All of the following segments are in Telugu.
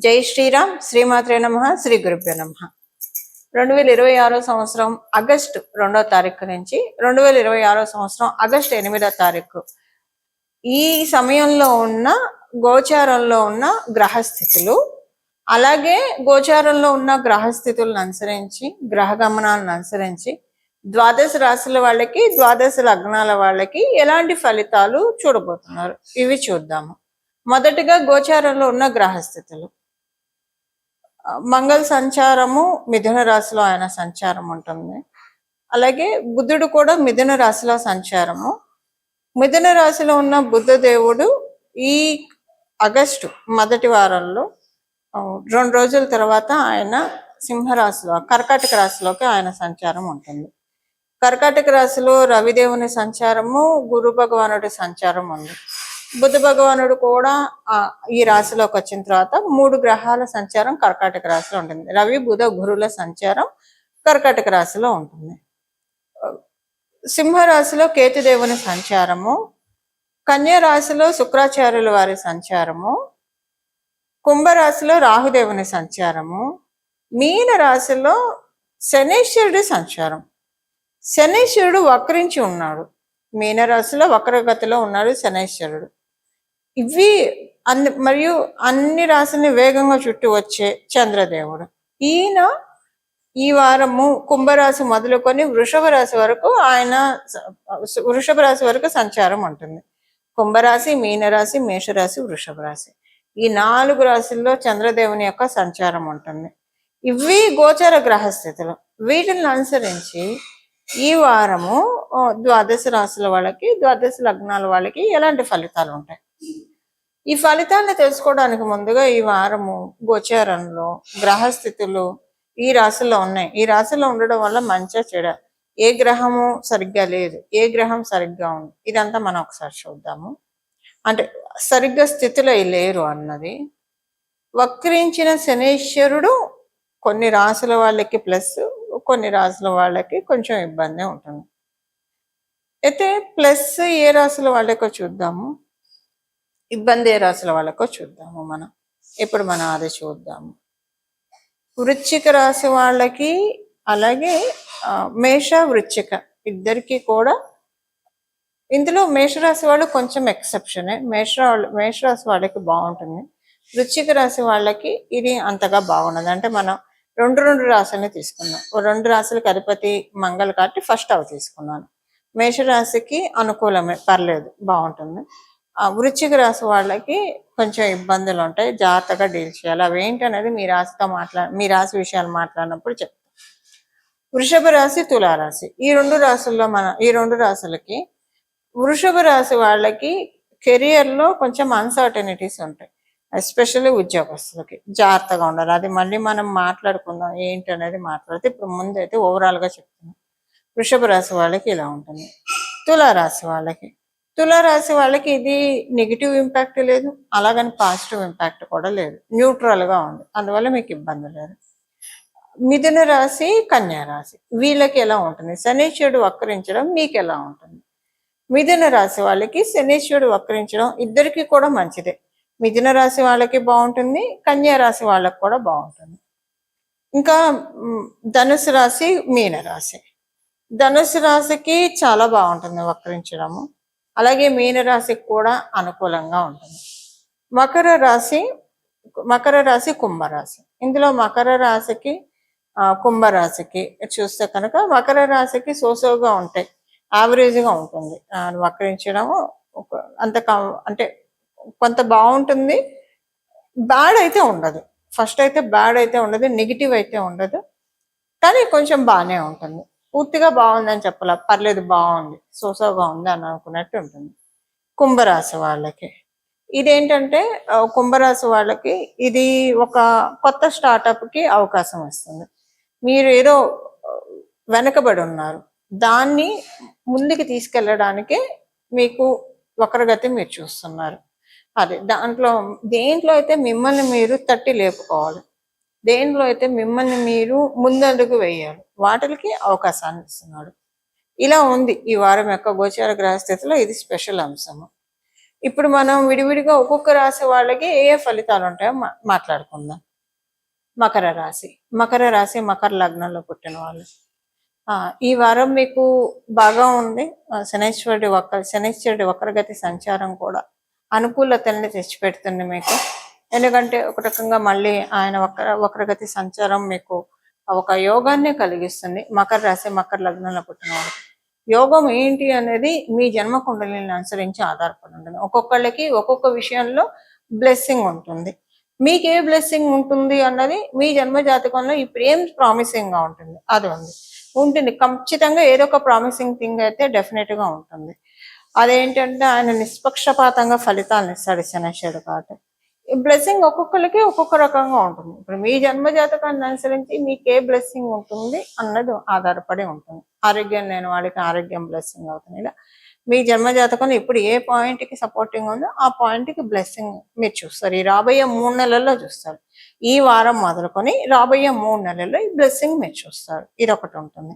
జై శ్రీరామ్, శ్రీమాత్రే నమ, శ్రీ గురుభ్యో నమ. 2026 సంవత్సరం ఆగస్టు 2వ తారీఖు నుంచి 2026 సంవత్సరం ఆగస్టు 8వ తారీఖు ఈ సమయంలో ఉన్న గోచారంలో ఉన్న గ్రహస్థితులు, అలాగే గోచారంలో ఉన్న గ్రహస్థితులను అనుసరించి, గ్రహ గమనాలను అనుసరించి ద్వాదశ రాశుల వాళ్ళకి, ద్వాదశ లగ్నాల వాళ్ళకి ఎలాంటి ఫలితాలు చూడబోతున్నారు ఇవి చూద్దాము. మొదటిగా గోచారంలో ఉన్న గ్రహస్థితులు. మంగళ సంచారము మిథున రాశిలో ఆయన సంచారం ఉంటుంది. అలాగే బుధుడు కూడా మిథున రాశిలో సంచారము. మిథున రాశిలో ఉన్న బుద్ధ దేవుడు ఈ ఆగస్టు మొదటి వారంలో 2 రోజుల తర్వాత ఆయన సింహరాశిలో, కర్కాటక రాశిలోకి ఆయన సంచారం ఉంటుంది. కర్కాటక రాశిలో రవిదేవుని సంచారము, గురు భగవానుడి సంచారం ఉంది. బుధ భగవానుడు కూడా ఈ రాశిలోకి వచ్చిన తర్వాత 3 గ్రహాల సంచారం కర్కాటక రాశిలో ఉంటుంది. రవి, బుధ, గురుల సంచారం కర్కాటక రాశిలో ఉంటుంది. సింహరాశిలో కేతుదేవుని సంచారము, కన్యా రాశిలో శుక్రాచార్యుల వారి సంచారము, కుంభరాశిలో రాహుదేవుని సంచారము, మీన రాశిలో శనీశ్వరుడి సంచారం. శనీశ్వరుడు వక్రించి ఉన్నాడు. మీనరాశిలో వక్రగతిలో ఉన్నాడు శనీశ్వరుడు. ఇవి మరియు అన్ని రాశుల్ని వేగంగా చుట్టూ వచ్చే చంద్రదేవుడు. ఈయన ఈ వారము కుంభరాశి మొదలుకొని వృషభ రాశి వరకు సంచారం ఉంటుంది. కుంభరాశి, మీనరాశి, మేషరాశి, వృషభ రాశి, ఈ 4 రాశుల్లో చంద్రదేవుని యొక్క సంచారం ఉంటుంది. ఇవి గోచర గ్రహస్థితులు. వీటిని అనుసరించి ఈ వారము ద్వాదశ రాశుల వాళ్ళకి, ద్వాదశ లగ్నాల వాళ్ళకి ఎలాంటి ఫలితాలు ఉంటాయి, ఈ ఫలితాలను తెలుసుకోవడానికి ముందుగా ఈ వారము గోచారంలో గ్రహస్థితులు ఈ రాశిలో ఉన్నాయి. ఈ రాశిలో ఉండడం వల్ల మంచిగా చెడ, ఏ గ్రహము సరిగ్గా లేదు, ఏ గ్రహం సరిగ్గా ఉంది, ఇదంతా మనం ఒకసారి చూద్దాము. అంటే సరిగ్గా స్థితిలో లేరు అన్నది. వక్రించిన శనీశ్వరుడు కొన్ని రాశుల వాళ్ళకి ప్లస్, కొన్ని రాశుల వాళ్ళకి కొంచెం ఇబ్బంది ఉంటుంది. అయితే ప్లస్ ఏ రాశుల వాళ్ళకో చూద్దాము, ఇబ్బంది ఏ రాశుల వాళ్ళకో చూద్దాము. ఇప్పుడు మనం అది చూద్దాము. వృశ్చిక రాశి వాళ్ళకి, అలాగే మేష వృశ్చిక ఇద్దరికి కూడా. ఇందులో మేషరాశి వాళ్ళు కొంచెం ఎక్సెప్షనే. మేషరాశి వాళ్ళకి బాగుంటుంది. వృశ్చిక రాశి వాళ్ళకి ఇది అంతగా బాగున్నది. అంటే మనం రెండు రాశుల్ని తీసుకున్నాం. 2 రాశులకి అధిపతి మంగళ కాబట్టి ఫస్ట్ అవి తీసుకున్నాను. మేషరాశికి అనుకూలమే, పర్లేదు, బాగుంటుంది. వృశ్చిక రాశి వాళ్ళకి కొంచెం ఇబ్బందులు ఉంటాయి, జాగ్రత్తగా డీల్ చేయాలి. అవి ఏంటనేది మీ రాశి విషయాలు మాట్లాడినప్పుడు చెప్తాం. వృషభ రాశి, తులారాశి, ఈ 2 రాశుల్లో ఈ 2 రాశులకి, వృషభ రాశి వాళ్ళకి కెరియర్లో కొంచెం అన్సర్టనిటీస్ ఉంటాయి. ఎస్పెషల్లీ ఉద్యోగస్తులకి జాగ్రత్తగా ఉండాలి. అది మళ్ళీ మనం మాట్లాడుకుందాం ఏంటి అనేది మాట్లాడితే, ఇప్పుడు ముందైతే ఓవరాల్గా చెప్తున్నాం. వృషభ రాశి వాళ్ళకి ఇలా ఉంటుంది. తులారాశి వాళ్ళకి ఇది నెగిటివ్ ఇంపాక్ట్ లేదు, అలాగని పాజిటివ్ ఇంపాక్ట్ కూడా లేదు, న్యూట్రల్గా ఉంది. అందువల్ల మీకు ఇబ్బంది లేదు. మిథున రాశి, కన్యా రాశి వీళ్ళకి ఎలా ఉంటుంది, శనీశ్వరుడు వక్రించడం మీకు ఎలా ఉంటుంది? మిథున రాశి వాళ్ళకి శనీశ్వరుడు వక్రించడం ఇద్దరికి కూడా మంచిదే. మిథున రాశి వాళ్ళకి బాగుంటుంది, కన్యా రాశి వాళ్ళకి కూడా బాగుంటుంది. ఇంకా ధనుసు రాశి, మీన రాశి. ధనుసు రాశికి చాలా బాగుంటుంది వక్రించడము, అలాగే మీనరాశికి కూడా అనుకూలంగా ఉంటుంది. మకర రాశి, కుంభరాశి. ఇందులో మకర రాశికి, కుంభరాశికి చూస్తే కనుక మకర రాశికి సోసోగా ఉంటాయి, యావరేజ్గా ఉంటుంది. వక్రించడము అంటే కొంత బాగుంటుంది, బ్యాడ్ అయితే ఉండదు. ఫస్ట్ అయితే బ్యాడ్ అయితే ఉండదు, నెగిటివ్ అయితే ఉండదు, కానీ కొంచెం బాగానే ఉంటుంది. పూర్తిగా బాగుందని చెప్పాల, పర్లేదు, బాగుంది, సోసోగా ఉంది అని అనుకున్నట్టు ఉంటుంది. కుంభరాశి వాళ్ళకి ఇదేంటంటే, కుంభరాశి వాళ్ళకి ఇది ఒక కొత్త స్టార్టప్కి అవకాశం ఇస్తుంది. మీరు ఏదో వెనకబడి ఉన్నారు, దాన్ని ముందుకు తీసుకెళ్ళడానికే మీకు వక్రగతి మీరు చూస్తున్నారు. అదే దేంట్లో అయితే మిమ్మల్ని మీరు తట్టి లేపుకోవాలి, దేంట్లో అయితే మిమ్మల్ని మీరు ముందడుగు వేయాలి, వాటికి అవకాశాన్ని ఇస్తున్నాడు. ఇలా ఉంది ఈ వారం యొక్క గోచార గ్రహస్థితిలో, ఇది స్పెషల్ అంశము. ఇప్పుడు మనం విడివిడిగా ఒక్కొక్క రాశి వాళ్ళకి ఏ ఏ ఫలితాలు ఉంటాయో మాట్లాడుకుందాం. మకర రాశి. మకర రాశి మకర లగ్నంలో పుట్టిన వాళ్ళు. ఈ వారం మీకు బాగా ఉంది. శనైశ్వరుడి వక్రగతి సంచారం కూడా అనుకూలతల్ని తెచ్చిపెడుతుంది మీకు. ఎందుకంటే ఒక రకంగా మళ్ళీ ఆయన వక్రగతి సంచారం మీకు ఒక యోగాన్ని కలిగిస్తుంది. మకర రాశి మకర లగ్నంలో పుట్టిన వాళ్ళకి యోగం ఏంటి అనేది మీ జన్మ కుండలిని అనుసరించి ఆధారపడి ఉంటుంది. ఒక్కొక్కళ్ళకి ఒక్కొక్క విషయంలో బ్లెస్సింగ్ ఉంటుంది. మీకు ఏ బ్లెస్సింగ్ ఉంటుంది అన్నది మీ జన్మ జాతకంలో ఇప్పుడు ఏం ప్రామిసింగ్ గా ఉంటుంది అది ఉంటుంది. ఖచ్చితంగా ఏదో ఒక ప్రామిసింగ్ థింగ్ అయితే డెఫినెట్ గా ఉంటుంది. అదేంటంటే ఆయన నిష్పక్షపాతంగా ఫలితాలను ఇస్తాడు శనేశ్వరుడు కాబట్టి. బ్లెస్సింగ్ ఒక్కొక్కరికి ఒక్కొక్క రకంగా ఉంటుంది. ఇప్పుడు మీ జన్మ జాతకాన్ని అనుసరించి మీకు ఏ బ్లెస్సింగ్ ఉంటుంది అన్నది ఆధారపడి ఉంటుంది. ఆరోగ్యం లేని వాళ్ళకి ఆరోగ్యం బ్లెస్సింగ్ అవుతుంది. ఇలా మీ జన్మ జాతకంలో ఇప్పుడు ఏ పాయింట్కి సపోర్టింగ్ ఉందో ఆ పాయింట్కి బ్లెస్సింగ్ మీరు చూస్తారు. ఈ రాబోయే 3 నెలల్లో చూస్తారు. ఈ వారం మొదలుకొని రాబోయే 3 నెలల్లో ఈ బ్లెస్సింగ్ మీరు చూస్తారు. ఇది ఒకటి ఉంటుంది.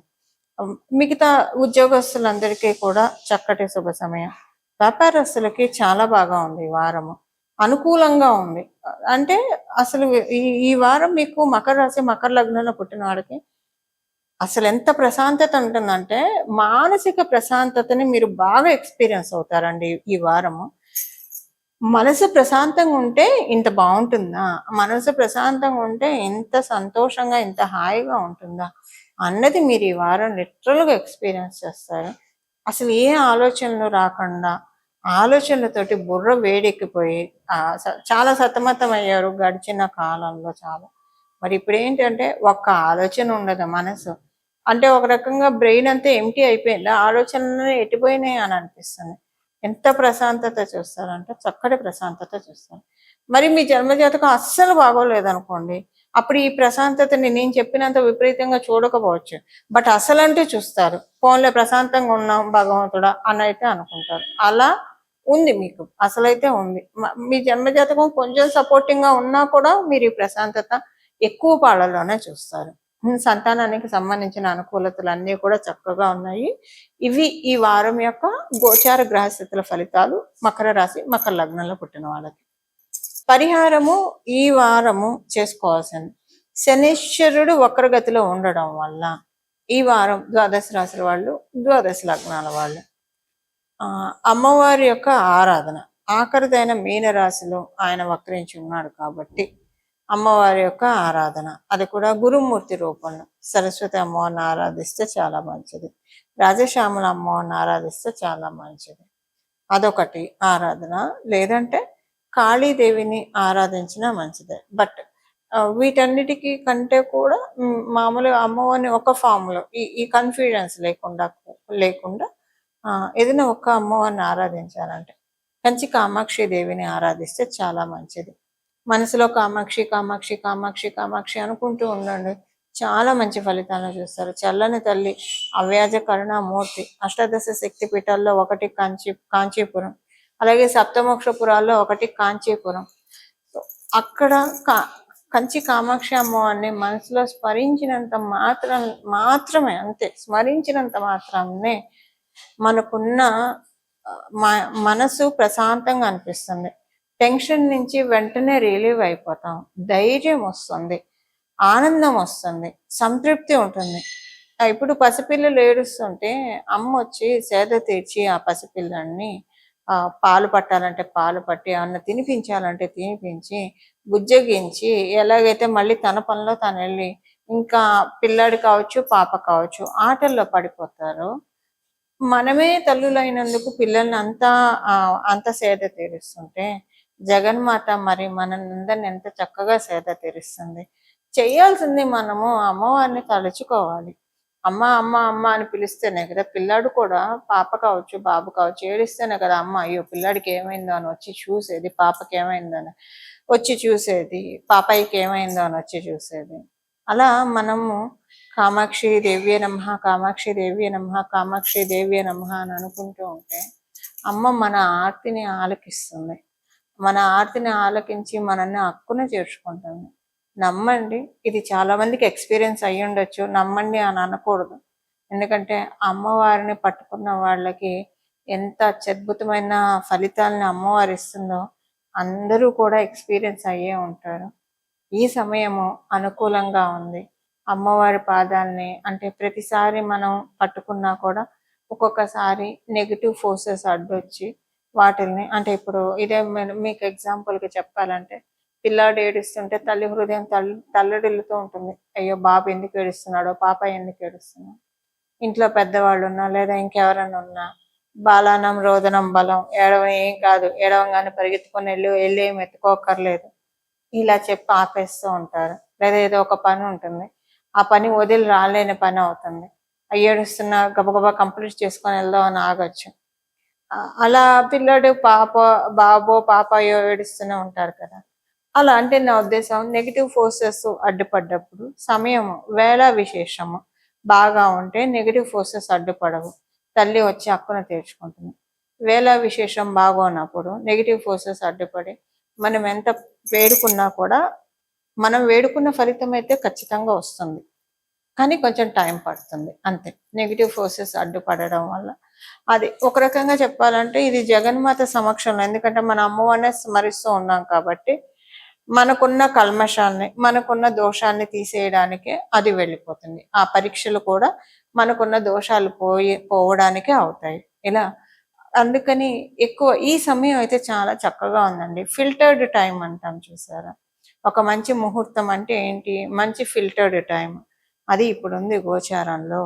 మిగతా ఉద్యోగస్తులందరికీ కూడా చక్కటి శుభ సమయం. వ్యాపారస్తులకి చాలా బాగా ఉంది ఈ వారము, అనుకూలంగా ఉంది. అంటే అసలు ఈ వారం మీకు మకర రాశి మకర లగ్నంలో పుట్టిన వాడికి అసలు ఎంత ప్రశాంతత ఉంటుందంటే మానసిక ప్రశాంతతని మీరు బాగా ఎక్స్పీరియన్స్ అవుతారండి ఈ వారము. మనసు ప్రశాంతంగా ఉంటే ఇంత బాగుంటుందా, మనసు ప్రశాంతంగా ఉంటే ఇంత సంతోషంగా ఇంత హాయిగా ఉంటుందా అన్నది మీరు ఈ వారం లిటరల్గా ఎక్స్పీరియన్స్ చేస్తారు. అసలు ఏ ఆలోచనలు రాకుండా ఆలోచనలతోటి బుర్ర వేడెక్కిపోయి చాలా సతమతం అయ్యారు గడిచిన కాలంలో చాలా. మరి ఇప్పుడు ఏంటంటే ఒక్క ఆలోచన ఉండదు మనసు. అంటే ఒక రకంగా బ్రెయిన్ అంతా ఎంటీ అయిపోయింది, ఆలోచనలు ఎట్టిపోయినాయి అని అనిపిస్తుంది. ఎంత ప్రశాంతత చూస్తారంటే చక్కటి ప్రశాంతత చూస్తారు. మరి మీ జన్మజాతకం అస్సలు బాగోలేదనుకోండి, అప్పుడు ఈ ప్రశాంతతని నేను చెప్పినంత విపరీతంగా చూడకపోవచ్చు, బట్ అసలంటూ చూస్తారు. ఫోన్లో ప్రశాంతంగా ఉన్నాం భగవంతుడా అని అయితే అనుకుంటారు. అలా ఉంది మీకు, అసలైతే ఉంది. మీ జన్మజాతకం కొంచెం సపోర్టింగ్ గా ఉన్నా కూడా మీరు ఈ ప్రశాంతత ఎక్కువ పాళ్ళలోనే చూస్తారు. సంతానానికి సంబంధించిన అనుకూలతలు అన్నీ కూడా చక్కగా ఉన్నాయి. ఇవి ఈ వారం యొక్క గోచార గ్రహస్థితుల ఫలితాలు మకర రాశి మకర లగ్నంలో పుట్టిన వాళ్ళకి. పరిహారము ఈ వారము చేసుకోవాల్సింది, శనీశ్వరుడు వక్రగతిలో ఉండడం వల్ల ఈ వారం ద్వాదశ రాశుల వాళ్ళు, ద్వాదశ లగ్నాల వాళ్ళు అమ్మవారి యొక్క ఆరాధన. ఆఖరిదైన మీనరాశిలో ఆయన వక్రించి ఉన్నాడు కాబట్టి అమ్మవారి యొక్క ఆరాధన, అది కూడా గురుమూర్తి రూపంలో సరస్వతి అమ్మవారిని ఆరాధిస్తే చాలా మంచిది. రాజశ్యామల అమ్మవారిని ఆరాధిస్తే చాలా మంచిది. అదొకటి ఆరాధన. లేదంటే కాళీదేవిని ఆరాధించినా మంచిదే. బట్ వీటన్నిటికీ కంటే కూడా మామూలుగా అమ్మవారిని ఒక ఫామ్లో ఈ కన్ఫ్యూజన్స్ లేకుండా ఏదైనా ఒక్క అమ్మవారిని ఆరాధించాలంటే కంచి కామాక్షి దేవిని ఆరాధిస్తే చాలా మంచిది. మనసులో కామాక్షి కామాక్షి కామాక్షి కామాక్షి అనుకుంటూ ఉండండి, చాలా మంచి ఫలితాలను చూస్తారు. చల్లని తల్లి అవ్యాజ కరుణామూర్తి. అష్టాదశ శక్తి పీఠాల్లో ఒకటి కాంచీపురం, అలాగే సప్తమోక్షపురాల్లో ఒకటి కాంచీపురం. అక్కడ కంచి కామాక్షి అమ్మవారిని మనసులో స్మరించినంత మాత్రమే, అంతే, స్మరించినంత మాత్రమే మనకున్న మనసు ప్రశాంతంగా అనిపిస్తుంది. టెన్షన్ నుంచి వెంటనే రిలీవ్ అయిపోతాం, ధైర్యం వస్తుంది, ఆనందం వస్తుంది, సంతృప్తి ఉంటుంది. ఇప్పుడు పసిపిల్లలు ఏడుస్తుంటే అమ్మ వచ్చి సేద తీర్చి ఆ పసిపిల్లల్ని పాలు పట్టాలంటే పాలు పట్టి, ఏమన్నా తినిపించాలంటే తినిపించి, బుజ్జగించి, ఎలాగైతే మళ్ళీ తన పనిలో తను వెళ్ళి ఇంకా పిల్లాడు కావచ్చు పాప కావచ్చు ఆటల్లో పడిపోతారో, మనమే తల్లులైనందుకు పిల్లల్ని అంత సేద తీరుస్తుంటే జగన్మాత మరి మనందరిని ఎంత చక్కగా సేద తీరుస్తుంది. చేయాల్సింది మనము అమ్మవారిని తలుచుకోవాలి. అమ్మ అమ్మ అమ్మ అని పిలిస్తేనే కదా పిల్లాడు కూడా, పాప కావచ్చు బాబు కావచ్చు, ఏడిస్తేనే కదా అమ్మ అయ్యో పిల్లాడికి ఏమైందో అని వచ్చి చూసేది, పాపకి ఏమైందో అని వచ్చి చూసేది, పాపాయికి ఏమైందో అని వచ్చి చూసేది. అలా మనము కామాక్షి దేవ్యే నమః, కామాక్షి దేవ్యే నమః, కామాక్షి దేవ్యే నమః అని అనుకుంటూ ఉంటే అమ్మ మన ఆర్తిని ఆలకిస్తుంది. మన ఆర్తిని ఆలకించి మనల్ని హక్కున చేర్చుకుంటుంది. నమ్మండి, ఇది చాలా మందికి ఎక్స్పీరియన్స్ అయ్యి ఉండొచ్చు, నమ్మండి అని అనకూడదు. ఎందుకంటే అమ్మవారిని పట్టుకున్న వాళ్ళకి ఎంత అత్యద్భుతమైన ఫలితాలను అమ్మవారు ఇస్తుందో అందరూ కూడా ఎక్స్పీరియన్స్ అయ్యే ఉంటారు. ఈ సమయము అనుకూలంగా ఉంది. అమ్మవారి పాదాలని అంటే ప్రతిసారి మనం పట్టుకున్నా కూడా ఒక్కొక్కసారి నెగిటివ్ ఫోర్సెస్ అడ్డొచ్చి వాటిల్ని అంటే ఇప్పుడు ఇదే మీకు ఎగ్జాంపుల్గా చెప్పాలంటే పిల్లాడు ఏడుస్తుంటే తల్లి హృదయం తల్లడిల్లుతూ ఉంటుంది. అయ్యో బాబు ఎందుకు ఏడుస్తున్నాడో, పాప ఎందుకు ఏడుస్తున్నాడో. ఇంట్లో పెద్దవాళ్ళు ఉన్నా లేదా ఇంకెవరైనా ఉన్నా బాలానం రోదనం బలం, ఏం కాదు, ఏడవంగానే పరిగెత్తుకొని వెళ్ళి ఏమి ఎత్తుకోకర్లేదు ఇలా చెప్పి ఆపేస్తూ ఉంటారు. లేదా ఏదో ఒక పని ఉంటుంది, ఆ పని వదిలి రాలేని పని అవుతుంది, ఏడుస్తున్నా గబగబా కంప్లీట్ చేసుకొని వెళ్దాం అని ఆగొచ్చు. అలా పిల్లడు బాబో పాపయో ఏడుస్తూనే ఉంటారు కదా. అలా అంటే నా ఉద్దేశం నెగిటివ్ ఫోర్సెస్ అడ్డుపడ్డప్పుడు సమయము వేళ విశేషము బాగా ఉంటే నెగిటివ్ ఫోర్సెస్ అడ్డుపడవు, తల్లి వచ్చి హక్కును తీర్చుకుంటుంది. వేళ విశేషం బాగోనప్పుడు నెగిటివ్ ఫోర్సెస్ అడ్డుపడి మనం ఎంత వేడుకున్నా కూడా మనం వేడుకున్న ఫలితం అయితే ఖచ్చితంగా వస్తుంది, కానీ కొంచెం టైం పడుతుంది అంతే, నెగిటివ్ ఫోర్సెస్ అడ్డుపడడం వల్ల. అది ఒక రకంగా చెప్పాలంటే ఇది జగన్మాత సమక్షంలో, ఎందుకంటే మన అమ్మవారినే స్మరిస్తూ ఉన్నాం కాబట్టి మనకున్న కల్మషాన్ని మనకున్న దోషాన్ని తీసేయడానికే అది వెళ్ళిపోతుంది. ఆ పరీక్షలు కూడా మనకున్న దోషాలు పోవడానికే అవుతాయి ఇలా. అందుకని ఎక్కువ ఈ సమయం అయితే చాలా చక్కగా ఉందండి. ఫిల్టర్డ్ టైం అంటాం చూసారా, ఒక మంచి ముహూర్తం అంటే ఏంటి, మంచి ఫిల్టర్డ్ టైం అది ఇప్పుడు ఉంది గోచారంలో.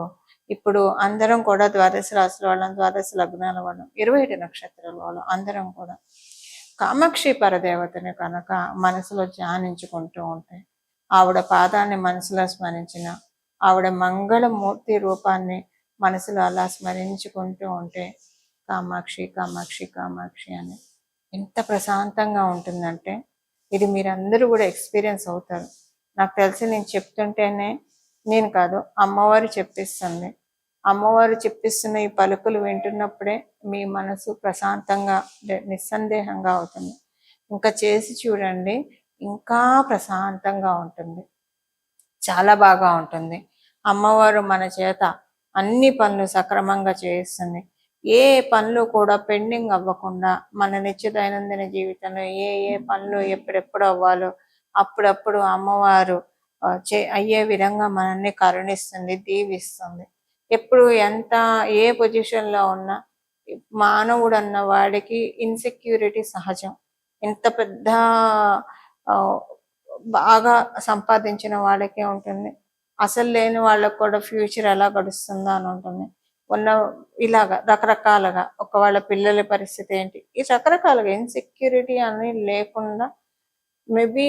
ఇప్పుడు అందరం కూడా ద్వాదశ రాశుల వాళ్ళం, ద్వాదశ లగ్నాల వాళ్ళం, 21 నక్షత్రాల వాళ్ళం అందరం కూడా కామాక్షి పరదేవతని కనుక మనసులో ధ్యానించుకుంటూ ఉంటే, ఆవిడ పాదాన్ని మనసులో స్మరించిన, ఆవిడ మంగళమూర్తి రూపాన్ని మనసులో అలా స్మరించుకుంటూ ఉంటే కామాక్షి కామాక్షి కామాక్షి అని ఎంత ప్రశాంతంగా ఉంటుందంటే ఇది మీరందరూ కూడా ఎక్స్పీరియన్స్ అవుతారు. నాకు తెలిసి నేను చెప్తుంటేనే నేను కాదు, అమ్మవారు చెప్పిస్తుంది. అమ్మవారు చెప్పిస్తున్న ఈ పలుకులు వింటున్నప్పుడే మీ మనసు ప్రశాంతంగా నిస్సందేహంగా అవుతుంది. ఇంకా చేసి చూడండి, ఇంకా ప్రశాంతంగా ఉంటుంది, చాలా బాగా ఉంటుంది. అమ్మవారు మన చేత అన్ని పనులు సక్రమంగా చేయిస్తుంది. ఏ పనులు కూడా పెండింగ్ అవ్వకుండా మన నిత్య దైనందిన జీవితంలో ఏ పనులు ఎప్పుడెప్పుడు అవ్వాలో అప్పుడప్పుడు అమ్మవారు అయ్యే విధంగా మనల్ని కరుణిస్తుంది, దీవిస్తుంది. ఎప్పుడు ఎంత ఏ పొజిషన్లో ఉన్నా మానవుడు అన్న వాడికి ఇన్సెక్యూరిటీ సహజం. ఎంత పెద్ద బాగా సంపాదించిన వాళ్ళకే ఉంటుంది, అసలు లేని వాళ్ళకు కూడా ఫ్యూచర్ ఎలా గడుస్తుందో అని ఉంటుంది. ఇలాగా రకరకాలుగా వాళ్ళ పిల్లల పరిస్థితి ఏంటి, ఈ రకరకాలుగా ఇన్సెక్యూరిటీ అని లేకుండా మేబీ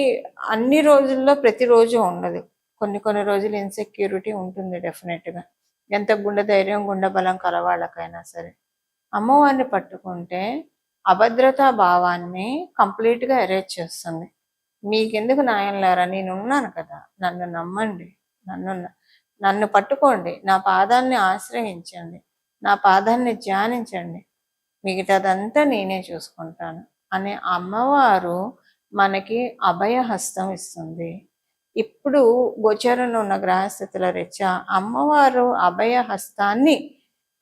అన్ని రోజుల్లో ప్రతిరోజు ఉండదు, కొన్ని రోజులు ఇన్సెక్యూరిటీ ఉంటుంది డెఫినెట్గా. ఎంత గుండె ధైర్యం గుండె బలం కలవాళ్ళకైనా సరే అమ్మవారిని పట్టుకుంటే అభద్రతా భావాన్ని కంప్లీట్గా ఎరేజ్ చేస్తుంది. మీకెందుకు న్యాయం లేరా, నేనున్నాను కదా, నన్ను నమ్మండి, నన్ను పట్టుకోండి, నా పాదాన్ని ఆశ్రయించండి, నా పాదాన్ని ధ్యానించండి, మిగతాదంతా నేనే చూసుకుంటాను అనే అమ్మవారు మనకి అభయహస్తం ఇస్తుంది. ఇప్పుడు గోచరంలో ఉన్న గ్రహస్థితుల రీత్యా అమ్మవారు అభయహస్తాన్ని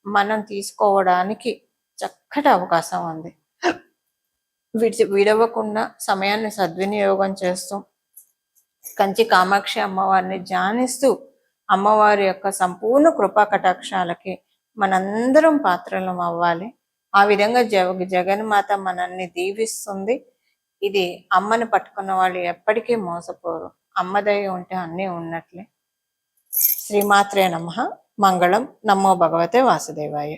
మనం తీసుకోవడానికి చక్కటి అవకాశం ఉంది. విడవకుండా సమయాన్ని సద్వినియోగం చేస్తూ కంచి కామాక్షి అమ్మవారిని ధ్యానిస్తూ అమ్మవారి యొక్క సంపూర్ణ కృపా కటాక్షాలకి మనందరం పాత్రలం అవ్వాలి. ఆ విధంగా జగన్మాత మనల్ని దీవిస్తుంది. ఇది అమ్మని పట్టుకున్న వాళ్ళు ఎప్పటికీ మోసపోరు. అమ్మదయ ఉంటే అన్నీ ఉన్నట్లే. శ్రీమాత్రే నమః. మంగళం. నమో భగవతే వాసుదేవాయ.